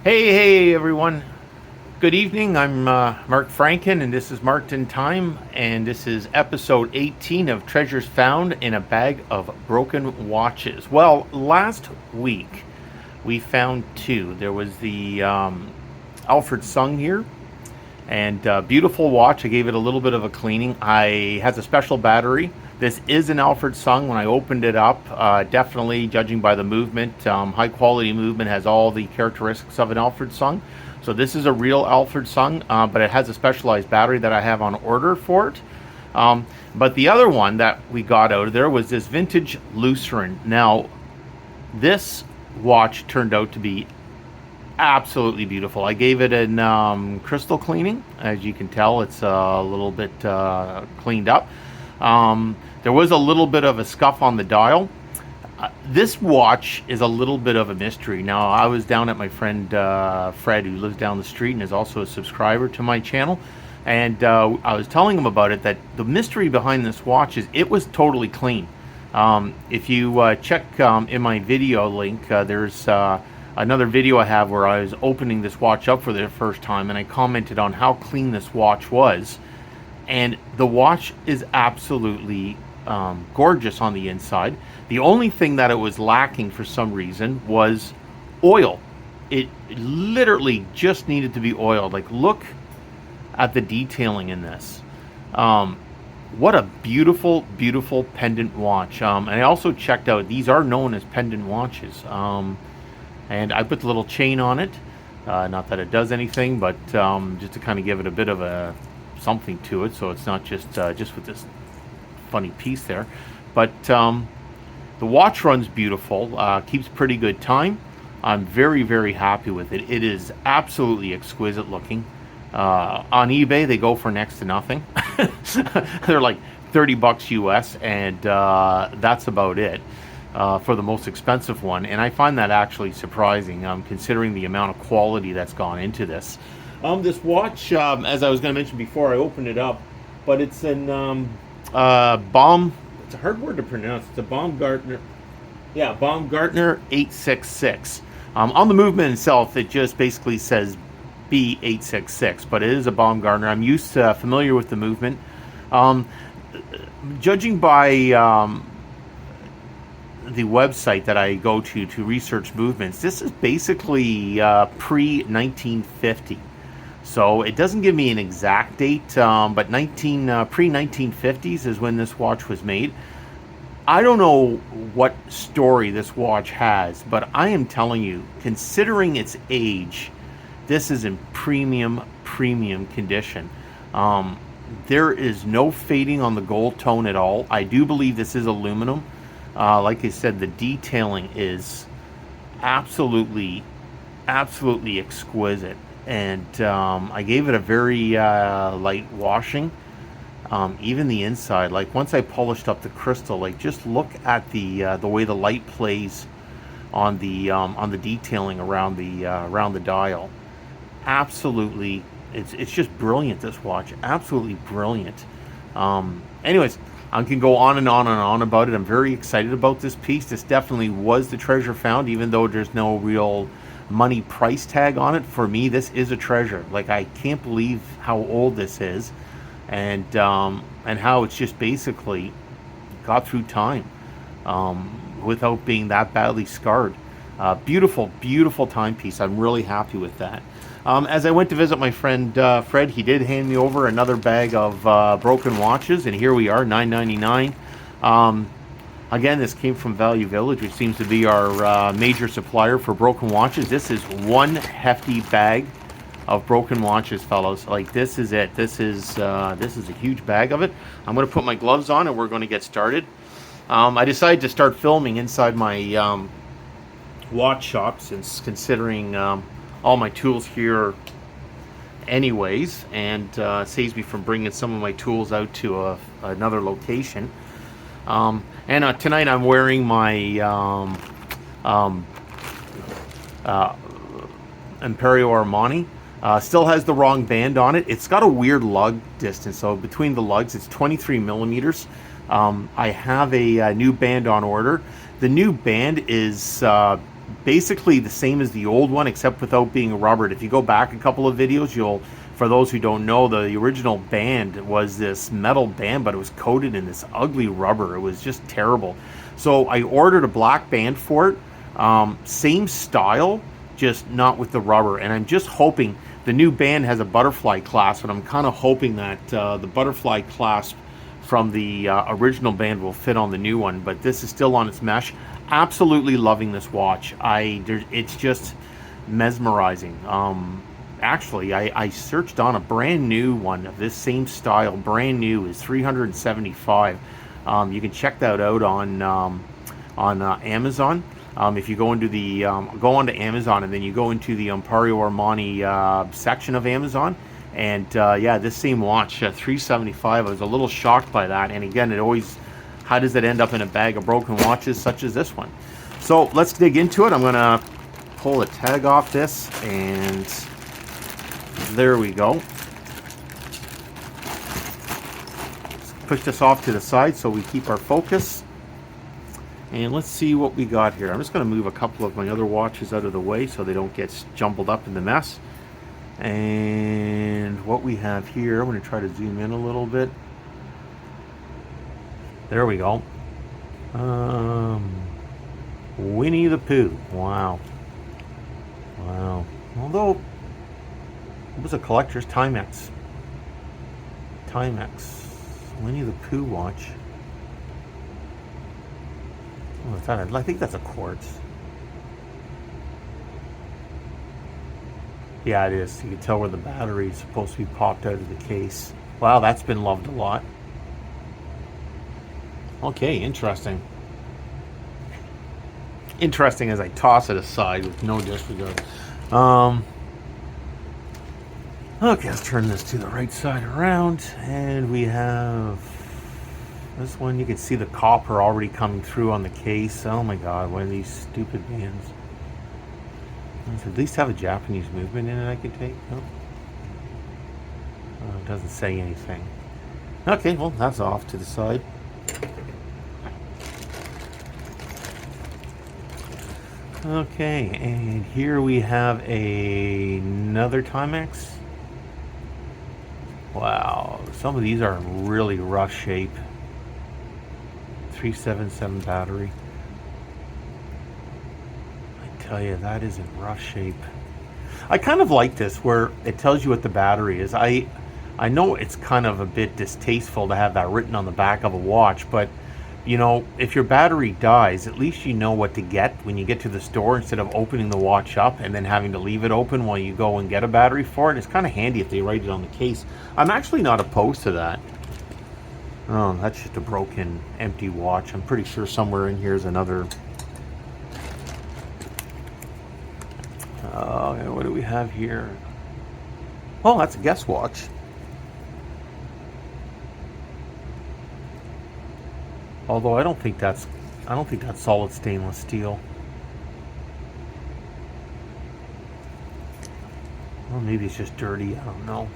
Hey everyone. Good evening. I'm Mark Franken, and this is Marked in Time, and this is episode 18 of Treasures Found in a Bag of Broken Watches. Well, last week we found two. There was the Alfred Sung here, and beautiful watch. I gave it a little bit of a cleaning. I has a special battery. This is an Alfred Sung. When I opened it up, definitely judging by the movement, high quality movement, has all the characteristics of an Alfred Sung. So this is a real Alfred Sung, but it has a specialized battery that I have on order for it. But the other one that we got out of there was this vintage Lucerne. Now, this watch turned out to be absolutely beautiful. I gave it an crystal cleaning. As you can tell, it's a little bit cleaned up. There was a little bit of a scuff on the dial. This watch is a little bit of a mystery. Now, I was down at my friend Fred, who lives down the street and is also a subscriber to my channel, and I was telling him about it, that the mystery behind this watch is it was totally clean. If you check in my video link, there's another video I have where I was opening this watch up for the first time, and I commented on how clean this watch was. And the watch is absolutely gorgeous on the inside. The only thing that it was lacking for some reason was oil. It literally just needed to be oiled. Like, look at the detailing in this. What a beautiful, beautiful pendant watch. And I also checked out, these are known as pendant watches. And I put the little chain on it. Not that it does anything, but just to kind of give it a bit of a something to it, so it's not just with this funny piece there. But the watch runs beautiful, keeps pretty good time. I'm very, very happy with it. It is absolutely exquisite looking. On eBay, they go for next to nothing. They're like $30 US, and that's about it for the most expensive one. And I find that actually surprising, considering the amount of quality that's gone into this. This watch, as I was going to mention before, I opened it up, but it's an Baum. It's a hard word to pronounce. It's a Baumgartner. Yeah, Baumgartner 866. On the movement itself, it just basically says B866, but it is a Baumgartner. I'm familiar with the movement. Judging by the website that I go to research movements, this is basically pre-1950. So it doesn't give me an exact date, but pre-1950s is when this watch was made. I don't know what story this watch has, but I am telling you, considering its age, this is in premium condition. There is no fading on the gold tone at all. I do believe this is aluminum. Like I said, the detailing is absolutely exquisite. And I gave it a very light washing. Even the inside, like once I polished up the crystal, like just look at the way the light plays on the detailing around the dial. Absolutely, it's just brilliant. This watch, absolutely brilliant. Anyways, I can go on and on and on about it. I'm very excited about this piece. This definitely was the treasure found, even though there's no real money price tag on it. For me, this is a treasure. Like, I can't believe how old this is, and how it's just basically got through time without being that badly scarred. Beautiful timepiece. I'm really happy with that. As I went to visit my friend Fred, he did hand me over another bag of broken watches, and here we are, $9.99. Again, this came from Value Village, which seems to be our major supplier for broken watches. This is one hefty bag of broken watches, fellows. Like, this is it. This is a huge bag of it. I'm going to put my gloves on, and we're going to get started. I decided to start filming inside my watch shop, since considering all my tools here anyways, and saves me from bringing some of my tools out to another location. And tonight I'm wearing my Imperio Armani. Still has the wrong band on it. It's got a weird lug distance, so between the lugs it's 23 millimeters. I have a new band on order. The new band is basically the same as the old one, except without being rubbered. If you go back a couple of videos, for those who don't know, the original band was this metal band, but it was coated in this ugly rubber. It was just terrible. So I ordered a black band for it, same style, just not with the rubber. And I'm just hoping, the new band has a butterfly clasp, and I'm kind of hoping that the butterfly clasp from the original band will fit on the new one, but this is still on its mesh. Absolutely loving this watch. It's just mesmerizing. Actually, I searched on a brand new one of this same style. Brand new is $375. You can check that out on Amazon. If you go into the go onto Amazon and then you go into the Ampario Armani section of Amazon, and yeah, this same watch, $375. I was a little shocked by that. And again, how does it end up in a bag of broken watches such as this one? So let's dig into it. I'm gonna pull the tag off this, and there we go. Let's push this off to the side so we keep our focus. And let's see what we got here. I'm just going to move a couple of my other watches out of the way so they don't get jumbled up in the mess. And what we have here, I'm going to try to zoom in a little bit. There we go. Winnie the Pooh. Wow. Wow. Although it was a collector's Timex. Winnie the Pooh watch. Oh, I think that's a quartz. Yeah, it is. You can tell where the battery is supposed to be popped out of the case. Wow, that's been loved a lot. Okay, interesting. Interesting as I toss it aside with no disregard. Okay, let's turn this to the right side around, and we have this one. You can see the copper already coming through on the case. Oh my god, one of these stupid bands. Does it at least have a Japanese movement in it I could take? No. It doesn't say anything. Okay, well, that's off to the side. Okay, and here we have another Timex. Wow, some of these are in really rough shape. 377 battery. I tell you, that is in rough shape. I kind of like this where it tells you what the battery is. I know it's kind of a bit distasteful to have that written on the back of a watch, but you know, if your battery dies, at least you know what to get when you get to the store instead of opening the watch up and then having to leave it open while you go and get a battery for it. It's kind of handy if they write it on the case. I'm actually not opposed to that. Oh, that's just a broken, empty watch. I'm pretty sure somewhere in here is another. What do we have here? Oh, that's a Guess watch. Although I don't think that's solid stainless steel. Well, maybe it's just dirty. I don't know.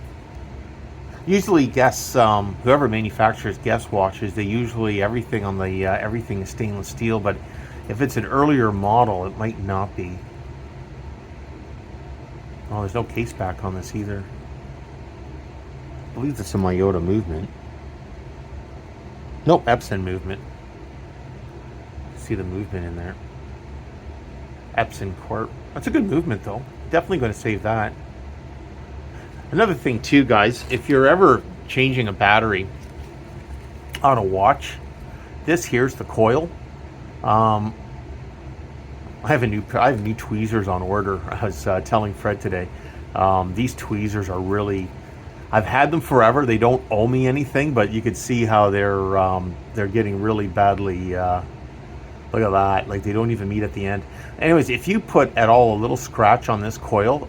Usually, Guess whoever manufactures Guess watches, they usually everything on the everything is stainless steel. But if it's an earlier model, it might not be. Oh, there's no case back on this either. I believe it's a Miyota movement. Nope, Epson movement. See the movement in there. Epson Corp. That's a good movement though. Definitely going to save that. Another thing too, guys, if you're ever changing a battery on a watch, this here's the coil. I have new tweezers on order. I was telling Fred today. These tweezers are really, I've had them forever. They don't owe me anything, but you can see how they're getting really badly. Look at that, like they don't even meet at the end. Anyways, if you put at all a little scratch on this coil,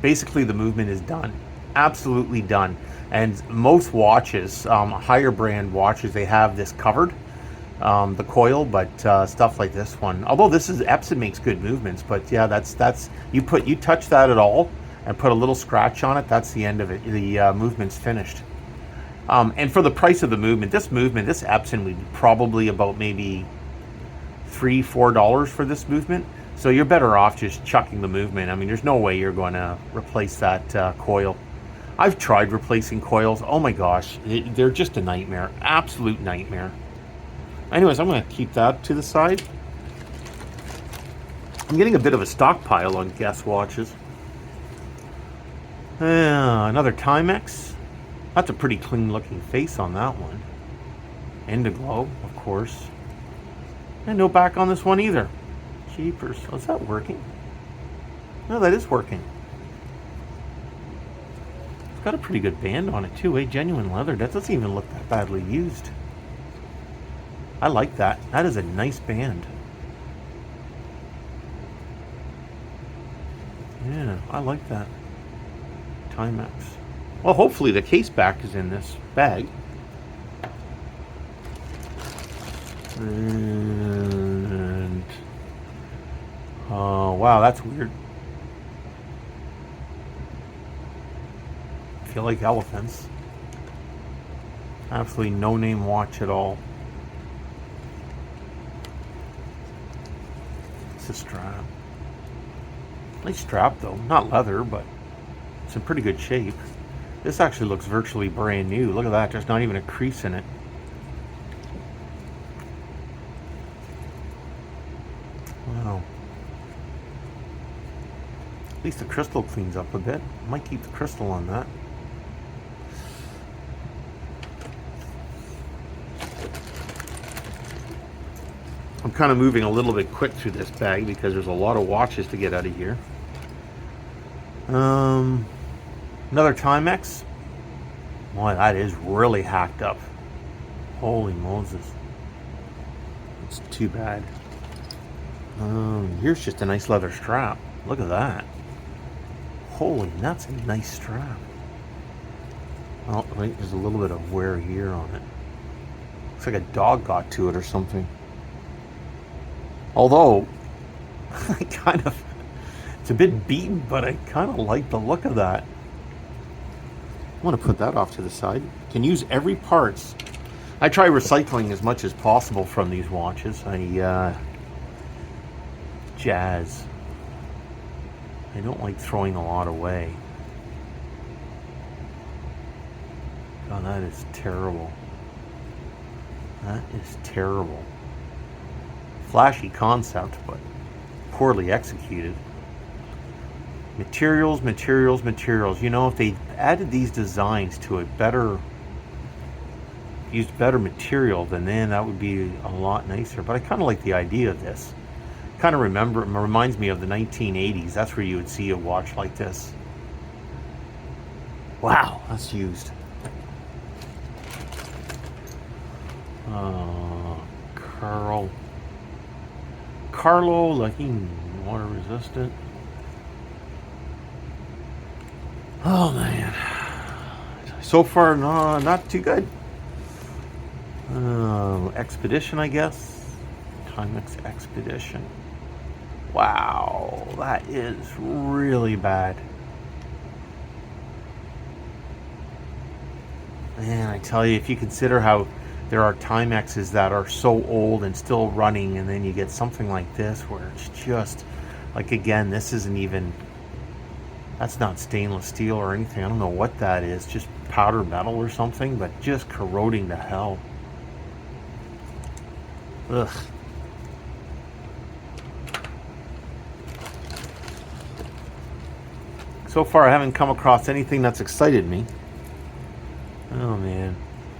basically the movement is done, absolutely done. And most watches, higher brand watches, they have this covered, the coil, but stuff like this one, although this is Epson makes good movements, but yeah, that's you touch that at all and put a little scratch on it, that's the end of it. The movement's finished. And for the price of the movement, this Epson would be probably about maybe $3-4 for this movement. So you're better off just chucking the movement. I mean, there's no way you're going to replace that coil. I've tried replacing coils. Oh my gosh, they're just a nightmare. Absolute nightmare. Anyways, I'm going to keep that to the side. I'm getting a bit of a stockpile on Guess watches. Another Timex. That's a pretty clean looking face on that one. Indiglo, of course. And no back on this one either. Jeepers. Oh, is that working? No, that is working. It's got a pretty good band on it too, eh? Genuine leather. That doesn't even look that badly used. I like that. That is a nice band. Yeah, I like that. Timex. Well, hopefully the case back is in this bag. And oh, wow, that's weird. I feel like elephants. Absolutely no name watch at all. It's a strap. Nice strap though. Not leather, but it's in pretty good shape. This actually looks virtually brand new. Look at that. There's not even a crease in it. Wow. At least the crystal cleans up a bit. Might keep the crystal on that. I'm kind of moving a little bit quick through this bag because there's a lot of watches to get out of here. Another Timex. Boy, that is really hacked up. Holy Moses. It's too bad. Here's just a nice leather strap. Look at that. Holy, that's a nice strap. Oh, right, there's a little bit of wear here on it. Looks like a dog got to it or something. Although, it's a bit beaten, but I kind of like the look of that. I want to put that off to the side. Can use every parts. I try recycling as much as possible from these watches. Jazz. I don't like throwing a lot away. Oh, that is terrible. That is terrible. Flashy concept, but poorly executed. Materials, materials, materials. You know, if they added these designs to a used better material, then that would be a lot nicer. But I kind of like the idea of this. Kind of reminds me of the 1980s. That's where you would see a watch like this. Wow, that's used. Carlo Lahine, water resistant. Oh man, so far not too good. Expedition, I guess. Timex Expedition. Wow, that is really bad. Man, I tell you, if you consider how there are Timexes that are so old and still running, and then you get something like this where it's just like, again, this isn't even, that's not stainless steel or anything. I don't know what that is, just powder metal or something, but just corroding to hell. Ugh. So far I haven't come across anything that's excited me. Oh man,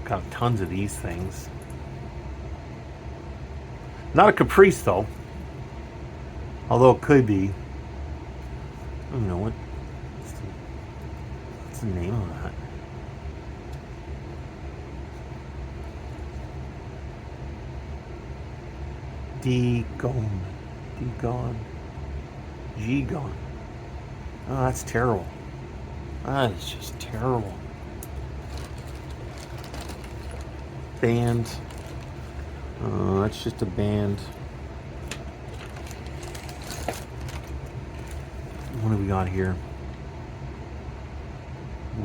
got tons of these things. Not a Caprice though, although it could be. I don't know what's the name of that. G-Gone. Oh, that's terrible. That is just terrible. Band. That's just a band. What do we got here?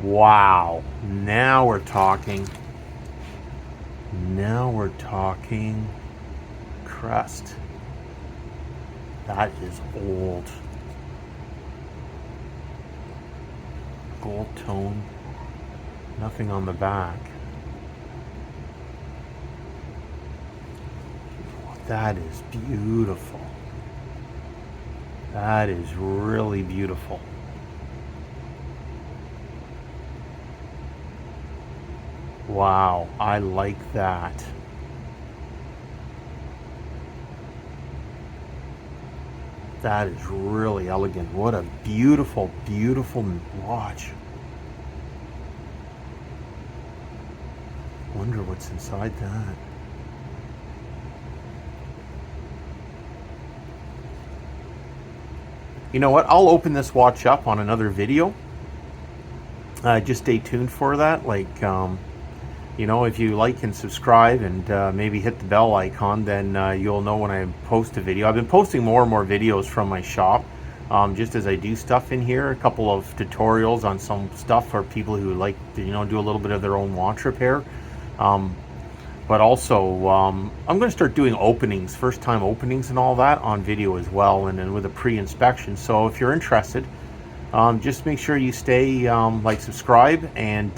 Wow. Now we're talking. Crust. That is old. Gold tone. Nothing on the back. That is beautiful. That is really beautiful. Wow, I like that. That is really elegant. What a beautiful, beautiful watch. Wonder what's inside that. You know what? I'll open this watch up on another video. Just stay tuned for that. Like, you know, if you like and subscribe and maybe hit the bell icon, then you'll know when I post a video. I've been posting more and more videos from my shop, just as I do stuff in here. A couple of tutorials on some stuff for people who like to, you know, do a little bit of their own watch repair. But also, I'm going to start doing openings, first time openings and all that on video as well, and then with a pre-inspection. So if you're interested, just make sure you stay, like, subscribe, and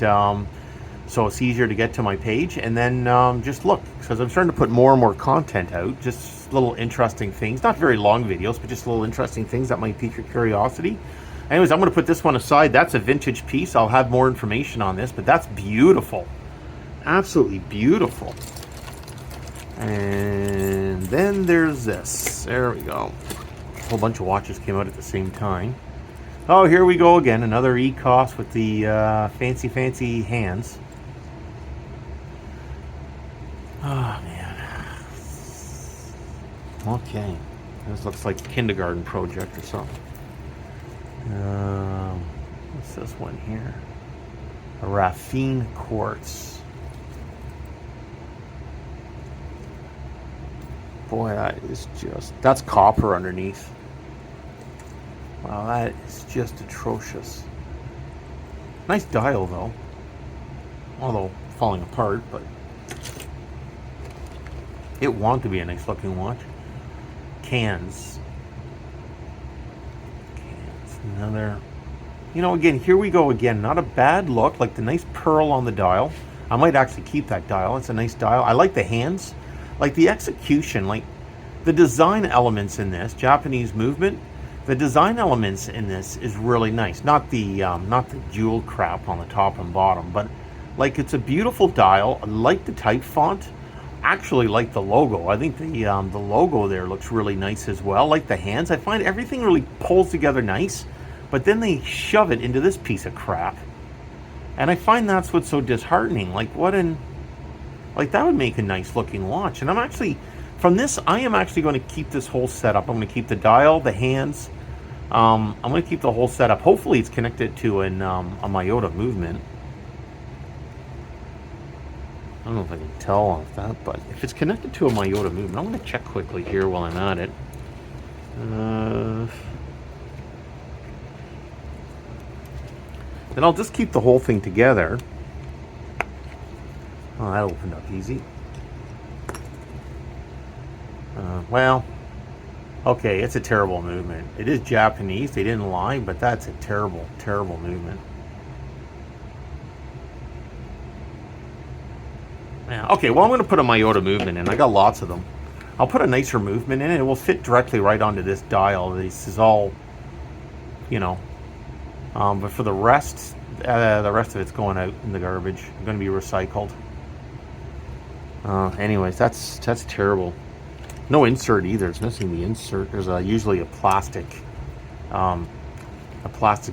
so it's easier to get to my page. And then just look, because I'm starting to put more and more content out, just little interesting things, not very long videos, but just little interesting things that might pique your curiosity. Anyways, I'm going to put this one aside. That's a vintage piece. I'll have more information on this, but that's beautiful. Absolutely beautiful. And then there's this. There we go. A whole bunch of watches came out at the same time. Oh, here we go again. Another ECOS with the fancy hands. Oh, man. Okay. This looks like a kindergarten project or something. What's this one here? A Raffine quartz. Boy, that is just... That's copper underneath. Wow, that is just atrocious. Nice dial, though. Although falling apart, but... It wanted to be a nice looking watch. Cans. Another... You know, again, here we go again. Not a bad look. Like the nice pearl on the dial. I might actually keep that dial. It's a nice dial. I like the hands. Like the execution. Like the design elements in this. Japanese movement. The design elements in this is really nice. Not the jewel crap on the top and bottom. But like it's a beautiful dial. I like the type font. Actually like the logo. I think the logo there looks really nice as well. Like the hands. I find everything really pulls together nice. But then they shove it into this piece of crap. And I find that's what's so disheartening. Like, what in... Like, that would make a nice looking watch. And I'm actually... From this, I am actually going to keep this whole setup. I'm going to keep the dial, the hands. I'm going to keep the whole setup. Hopefully it's connected to a Miyota movement. I don't know if I can tell off that, but if it's connected to a Miyota movement, I'm going to check quickly here while I'm at it. Then I'll just keep the whole thing together. Oh, that opened up easy. Well, okay, it's a terrible movement. It is Japanese, they didn't lie, but that's a terrible, terrible movement. Yeah, okay, well, I'm going to put a Miyota movement in. I got lots of them. I'll put a nicer movement in, and it will fit directly right onto this dial. This is all, you know... but for the rest of it's going out in the garbage. It's going to be recycled. Anyways, that's terrible. No insert either. It's missing the insert. There's usually a plastic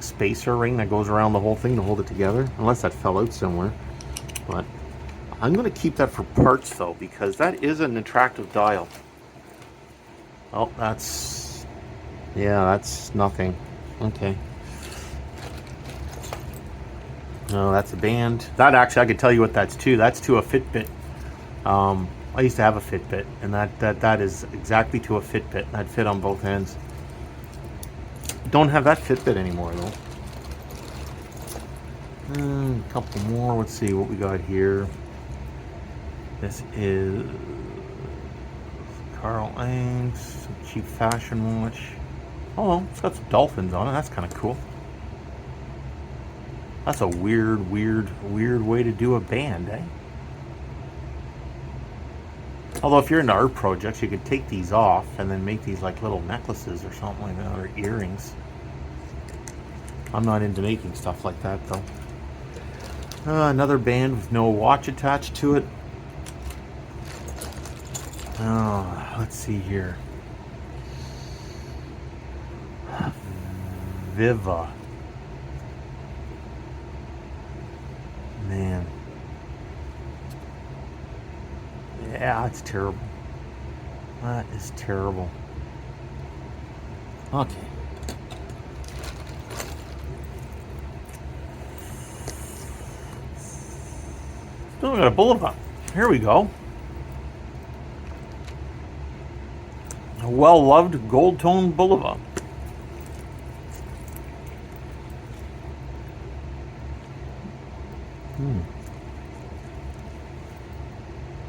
spacer ring that goes around the whole thing to hold it together. Unless that fell out somewhere. But I'm going to keep that for parts though, because that is an attractive dial. Oh, that's nothing. Okay. No, that's a band. That actually, I could tell you what that's to. That's to a Fitbit. I used to have a Fitbit, and that is exactly to a Fitbit. That fit on both ends. Don't have that Fitbit anymore, though. A couple more. Let's see what we got here. This is Carl Ang's, some cheap fashion watch. Oh, well, it's got some dolphins on it. That's kind of cool. That's a weird way to do a band, eh? Although if you're into art projects, you could take these off and then make these like little necklaces or something like that, or earrings. I'm not into making stuff like that, though. Another band with no watch attached to it. Oh, let's see here. Viva. Man. Yeah, it's terrible. That is terrible. Okay. Still got a boulevard. Here we go. A well-loved gold-toned boulevard.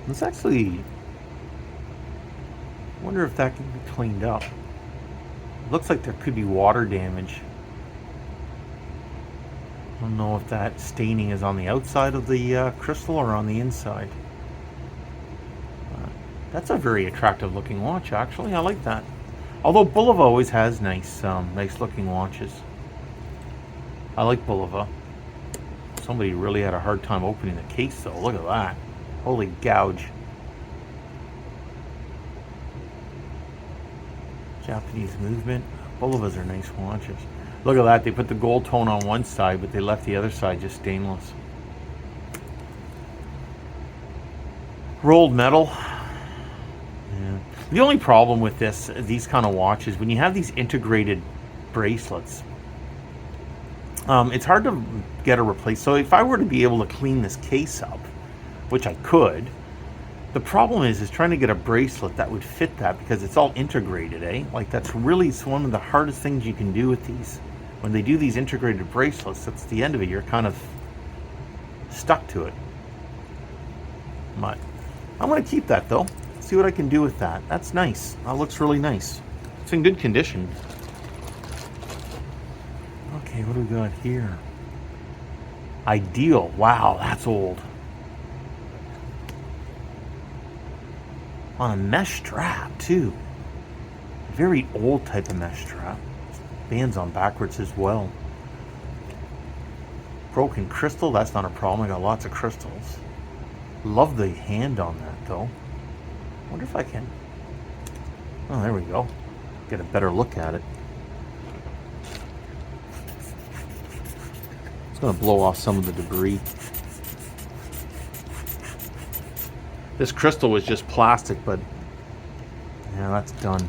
It's actually... I wonder if that can be cleaned up. It looks like there could be water damage. I don't know if that staining is on the outside of the crystal or on the inside. That's a very attractive looking watch, actually. I like that. Although Bulova always has nice looking watches. I like Bulova. Somebody really had a hard time opening the case, though. Look at that. Holy gouge. Japanese movement. Bulovas are nice watches. Look at that. They put the gold tone on one side, but they left the other side just stainless. Rolled metal. Yeah. The only problem with these kind of watches, when you have these integrated bracelets, it's hard to get a replace. So if I were to be able to clean this case up, which I could, the problem is trying to get a bracelet that would fit that, because it's all integrated, eh? Like, that's really one of the hardest things you can do with these. When they do these integrated bracelets, that's the end of it. You're kind of stuck to it. But I'm going to keep that, though. See what I can do with that. That's nice. That looks really nice. It's in good condition. Okay, what do we got here? Ideal. Wow, that's old. On a mesh strap, too. Very old type of mesh strap. Bands on backwards as well. Broken crystal, that's not a problem. I got lots of crystals. Love the hand on that, though. Wonder if I can... Oh, there we go. Get a better look at it. It's going to blow off some of the debris. This crystal was just plastic, but yeah, that's done.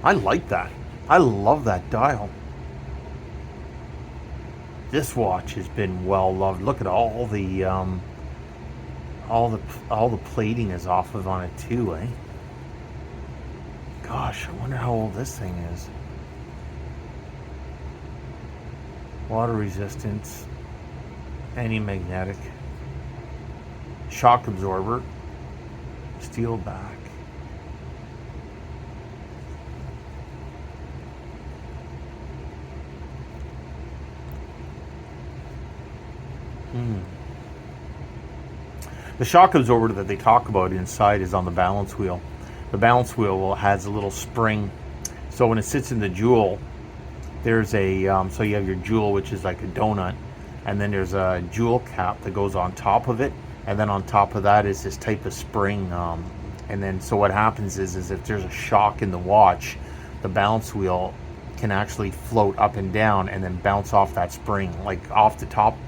I like that. I love that dial. This watch has been well loved. Look at all the plating is off of on it too, eh? Gosh, I wonder how old this thing is. Water resistance. Anti-magnetic, shock absorber, steel back. The shock absorber that they talk about inside is on the balance wheel. The balance wheel has a little spring, so when it sits in the jewel, there's a so you have your jewel, which is like a donut. And then there's a jewel cap that goes on top of it, and then on top of that is this type of spring. And then so what happens is if there's a shock in the watch, the balance wheel can actually float up and down and then bounce off that spring, like off the top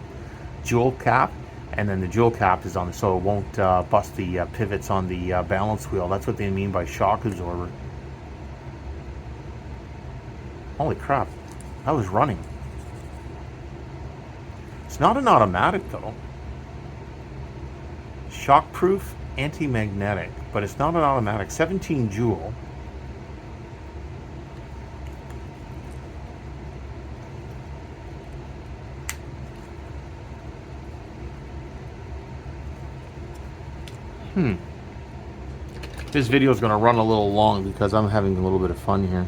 jewel cap, and then the jewel cap is on, so it won't bust the pivots on the balance wheel. That's what they mean by shock absorber. Holy crap, that was running. It's not an automatic, though. Shockproof, anti-magnetic, but it's not an automatic. 17 joule. This video is going to run a little long because I'm having a little bit of fun here.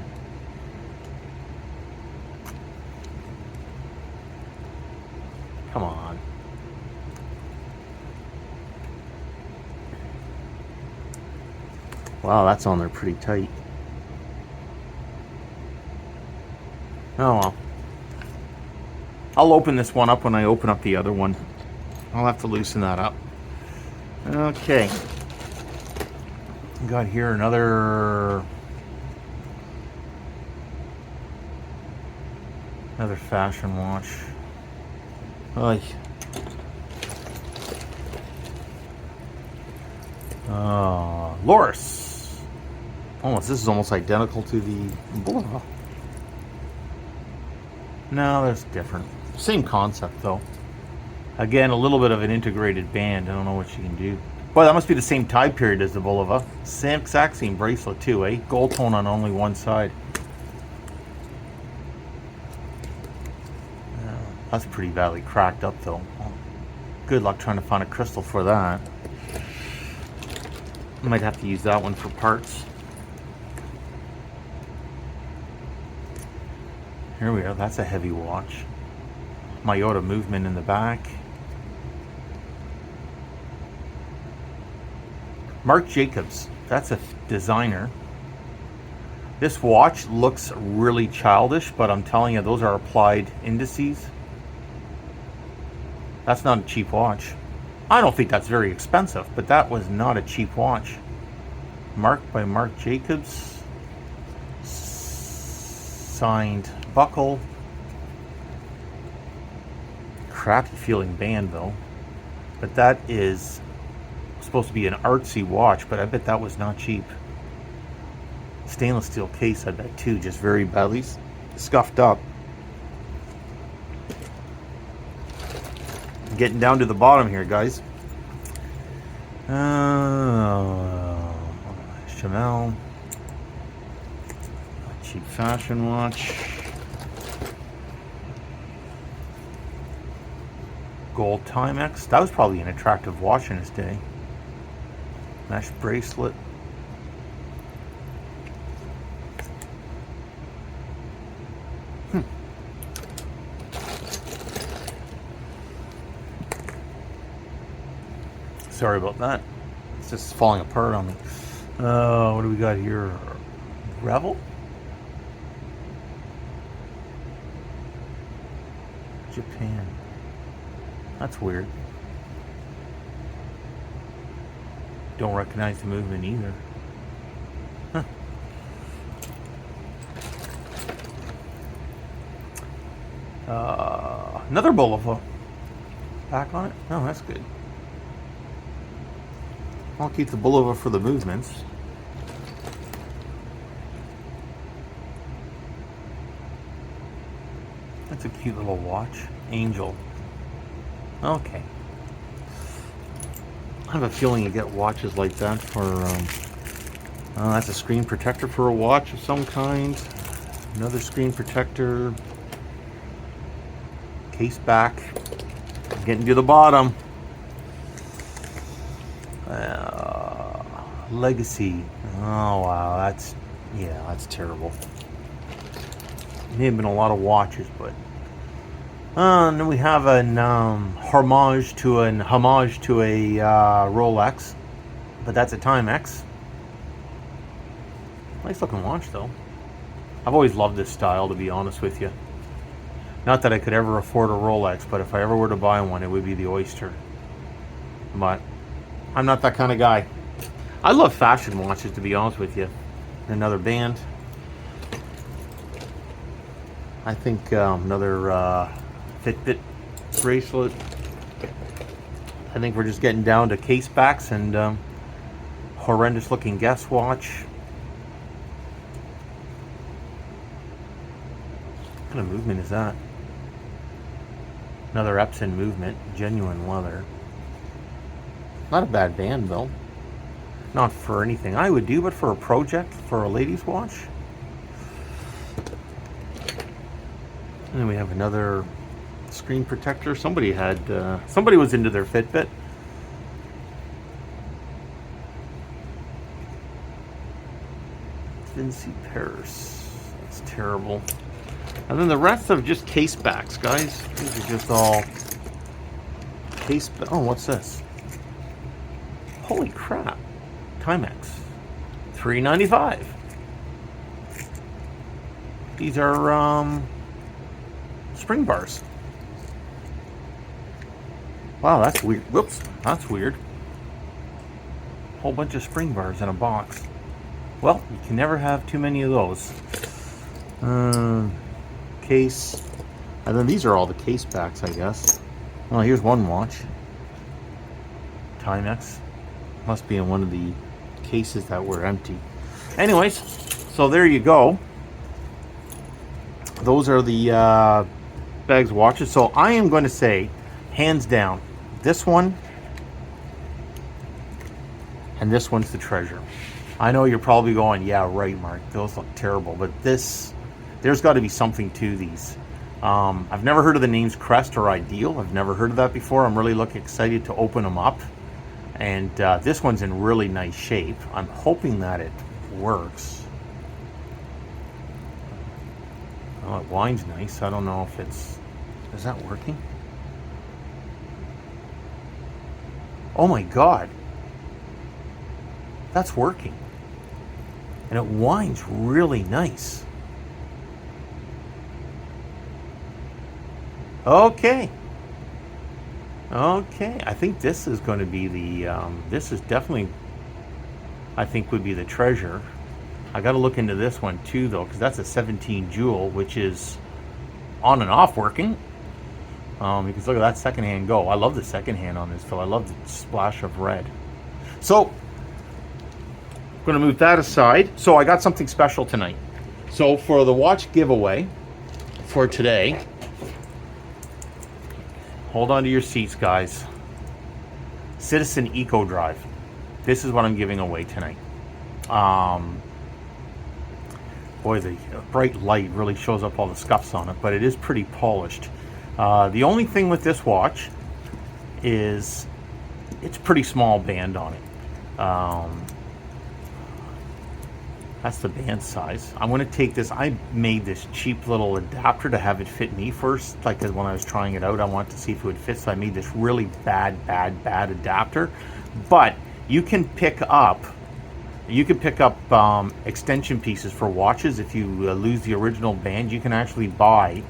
Come on. Wow, that's on there pretty tight. Oh well. I'll open this one up when I open up the other one. I'll have to loosen that up. Okay. Got here another fashion watch. Oy. Loris. This is almost identical to the Bulova. No, that's different. Same concept though. Again, a little bit of an integrated band. I don't know what you can do. Well, that must be the same time period as the Bulova. Same exact same bracelet too, eh? Gold tone on only one side. That's pretty badly cracked up though. Good luck trying to find a crystal for that. I might have to use that one for parts. Here we are. That's a heavy watch. Myota movement in the back. Marc Jacobs, that's a designer. This watch looks really childish, but I'm telling you, those are applied indices. That's not a cheap watch. I don't think that's very expensive, but that was not a cheap watch. Marked by Marc Jacobs. Signed buckle. Crappy feeling band though. But that is supposed to be an artsy watch, but I bet that was not cheap. Stainless steel case, I bet too, just very badly scuffed up. Getting down to the bottom here, guys. Chanel. Cheap fashion watch. Gold Timex. That was probably an attractive watch in its day. Mesh bracelet. Sorry about that. It's just falling apart on me. What do we got here? Revel? Japan. That's weird. Don't recognize the movement either. Huh. Another Bulova. Back on it? Oh, that's good. I'll keep the Bulova for the movements. That's a cute little watch. Angel. Okay. I have a feeling you get watches like that for, that's a screen protector for a watch of some kind. Another screen protector. Case back. Getting to the bottom. Legacy. Oh wow, that's terrible. May have been a lot of watches, but and then we have an homage to a Rolex, but that's a Timex. Nice looking watch though. I've always loved this style, to be honest with you. Not that I could ever afford a Rolex, but if I ever were to buy one, it would be the Oyster. But I'm not that kind of guy. I love fashion watches, to be honest with you. Another band. I think another Fitbit bracelet. I think we're just getting down to case backs and horrendous looking Guess watch. What kind of movement is that? Another Epson movement, genuine leather. Not a bad band though. Not for anything I would do, but for a project, for a ladies' watch. And then we have another screen protector. Somebody was into their Fitbit. Vinci Paris. That's terrible. And then the rest of just case backs, guys. These are just all case. Oh, what's this? Holy crap! Timex, $3.95. These are spring bars. Wow, that's weird. Whoops, that's weird. Whole bunch of spring bars in a box. Well, you can never have too many of those. Case. And then these are all the case backs, I guess. Oh, here's one watch. Timex. Must be in one of the cases that were empty. Anyways, so there you go. Those are the bags of watches. So I am going to say, hands down, this one and this one's the treasure. I know you're probably going, yeah, right, Mark, those look terrible, but there's got to be something to these. I've never heard of the names Crest or Ideal. I've never heard of that before. I'm really excited to open them up. And this one's in really nice shape. I'm hoping that it works. Oh, it winds nice. I don't know if it's... Is that working? Oh my God. That's working. And it winds really nice. Okay. Okay. I think this is going to be the... this is definitely... I think would be the treasure. I got to look into this one too, though, because that's a 17 jewel, which is on and off working. Because look at that second hand go. I love the second hand on this, Phil. I love the splash of red. So, I'm going to move that aside. So, I got something special tonight. So, for the watch giveaway for today, hold on to your seats, guys. Citizen Eco Drive. This is what I'm giving away tonight. Boy, the bright light really shows up all the scuffs on it, but it is pretty polished. The only thing with this watch is it's pretty small band on it. That's the band size. I'm going to take this. I made this cheap little adapter to have it fit me first. Like when I was trying it out, I wanted to see if it would fit. So I made this really bad adapter. But you can pick up extension pieces for watches. If you lose the original band, you can actually buy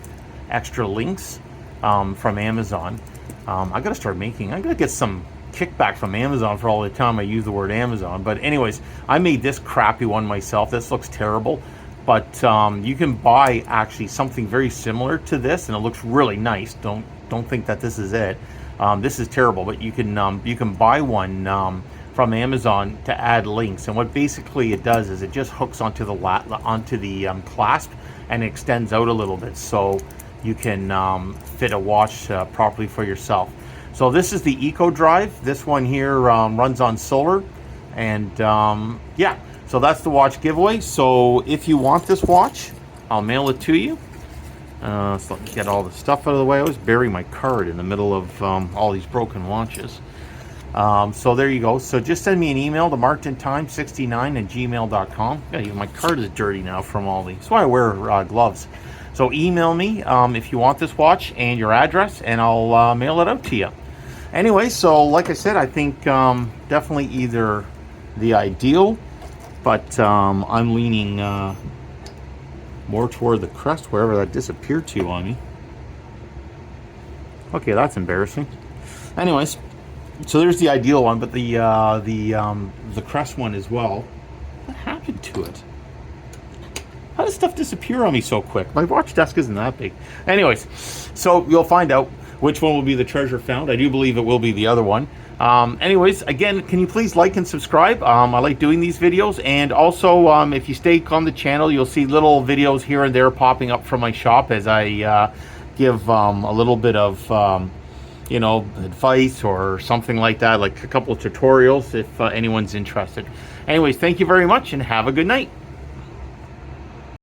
extra links from Amazon. I gotta start making. I gotta get some kickback from Amazon for all the time I use the word Amazon. But anyways, I made this crappy one myself. This looks terrible, but you can buy actually something very similar to this, and it looks really nice. Don't think that this is it. This is terrible, but you can buy one from Amazon to add links, and what basically it does is it just hooks onto the clasp and extends out a little bit, so you can fit a watch properly for yourself. So this is the Eco Drive. This one here runs on solar, and yeah, so that's the watch giveaway. So if you want this watch, I'll mail it to you. So let me get all the stuff out of the way. I always bury my card in the middle of all these broken watches. So there you go. So just send me an email to marktintime69@gmail.com. Yeah, even my card is dirty now from all these. That's why I wear gloves. So email me if you want this watch and your address, and I'll mail it out to you. Anyway, so like I said, I think definitely either the Ideal, but I'm leaning more toward the Crest, wherever that disappeared to on me. Okay, that's embarrassing. Anyways. So there's the Ideal one, but the Crest one as well. What happened to it? How does stuff disappear on me so quick? My watch desk isn't that big. Anyways, so you'll find out which one will be the treasure found. I do believe it will be the other one. Anyways, again, can you please like and subscribe? I like doing these videos, and also if you stay on the channel, you'll see little videos here and there popping up from my shop as I give a little bit of advice or something like that, like a couple of tutorials if anyone's interested. Anyways, thank you very much and have a good night.